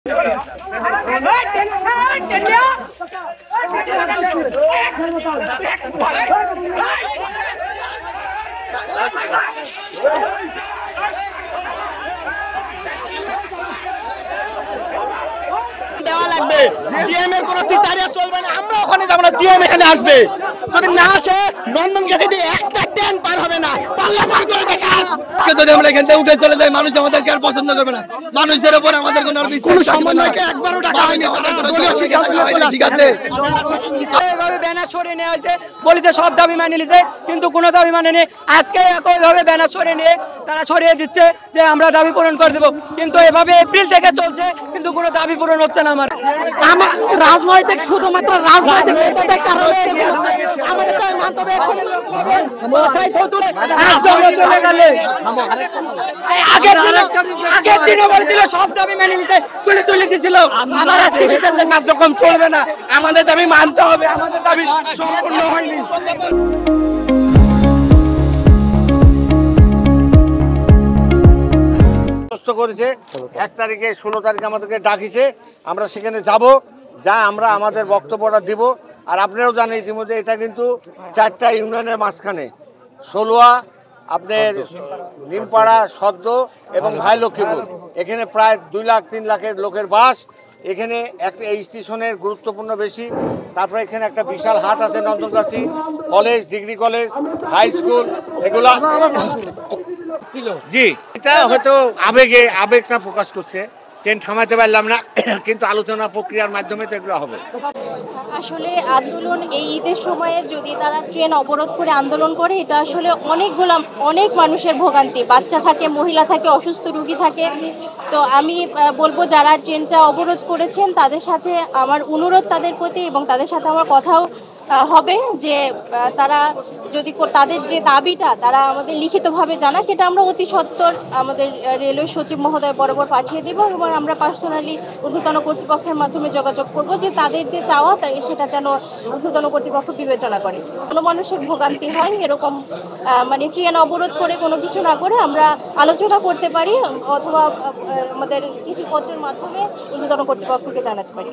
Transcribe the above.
দেওয়া লাগবে জিএম এর কোনো সিটারিয়া চলবে না। আমরা ওখানে যাব না, জিএম এখানে আসবে। যদি না আসে নন্দন গেছে দিয়ে একটা ট্রেন পার হবে না, পাল্লা পার করে দেখান। যদি আমরা এখান থেকে উঠে চলে যাই, মানুষ আমাদেরকে আর পছন্দ করবে না। মানুষের উপর আমাদের কোনো সমন্বয়কে একবারও টাকা হয়নি। ঠিক আছে, এইভাবে ব্যানার সরিয়ে নেওয়া হয়েছে, বলি যে সব দাবি মানে নিয়েছে, কিন্তু কোনো দাবি মানে নেই। আজকে একইভাবে ব্যানার সরিয়ে নিয়ে তারা সরিয়ে দিচ্ছে যে আমরা দাবি পূরণ করে দেবো, কিন্তু এভাবে এপ্রিল থেকে চলছে, কিন্তু কোনো দাবি পূরণ হচ্ছে না। আমার রাজনৈতিক শুধুমাত্র রাজনৈতিক নেতাদের কারণে আমাদের তো মানতে হবে। আগের দিনও বলেছিল সব দাবি মেনে নিতে, তুলে তুলে দিয়েছিল। যখন চলবে না, আমাদের দাবি মানতে হবে। আমাদের দাবি সম্পূর্ণ হয়নি। করেছে 1 তারিখে 16 তারিখে আমাদেরকে ডাকিছে, আমরা সেখানে যাব, যা আমরা আমাদের বক্তব্যটা দিব। আর আপনারাও জানেন ইতিমধ্যে এটা কিন্তু 4টা ইউনিয়নের মাঝখানে, ষোলোয়া, আপনার নিমপাড়া, সদ্য এবং ভাই লক্ষ্মীপুর। এখানে প্রায় 2 লাখ 3 লাখের লোকের বাস। এখানে একটা এই স্টেশনের গুরুত্বপূর্ণ বেশি। তারপরে এখানে একটা বিশাল হাট আছে, Nandangachhi college, degree college, high school, এগুলা জি, এটা হয়তো আবেগটা প্রকাশ করছে। ট্রেন থামাতে পারলাম না, কিন্তু আলোচনা প্রক্রিয়ার মাধ্যমে তো এগুলো হবে। আসলে আন্দোলন এই ঈদের সময়ে যদি তারা ট্রেন অবরোধ করে আন্দোলন করে, এটা আসলে অনেক মানুষের ভোগান্তি। বাচ্চা থাকে, মহিলা থাকে, অসুস্থ রোগী থাকে। তো আমি বলবো যারা ট্রেনটা অবরোধ করেছেন তাদের সাথে আমার অনুরোধ তাদের প্রতি, এবং তাদের সাথে আমার কথাও হবে যে তারা যদি তাদের যে দাবিটা তারা আমাদের লিখিতভাবে জানাক, এটা আমরা অতি সত্বর আমাদের রেলওয়ে সচিব মহোদয় বরাবর পাঠিয়ে দেব, এবং আমরা পার্সোনালি ঊর্ধ্বতন কর্তৃপক্ষের মাধ্যমে যোগাযোগ করব যে তাদের যে চাওয়া সেটা যেন ঊর্ধ্বতন কর্তৃপক্ষ বিবেচনা করে। কোনো মানুষের ভোগান্তি হয় এরকম মানে ট্রেন অবরোধ করে কোনো কিছু না করে আমরা আলোচনা করতে পারি, অথবা আমাদের চিঠিপত্রের মাধ্যমে ঊর্ধ্বতন কর্তৃপক্ষকে জানাতে পারি।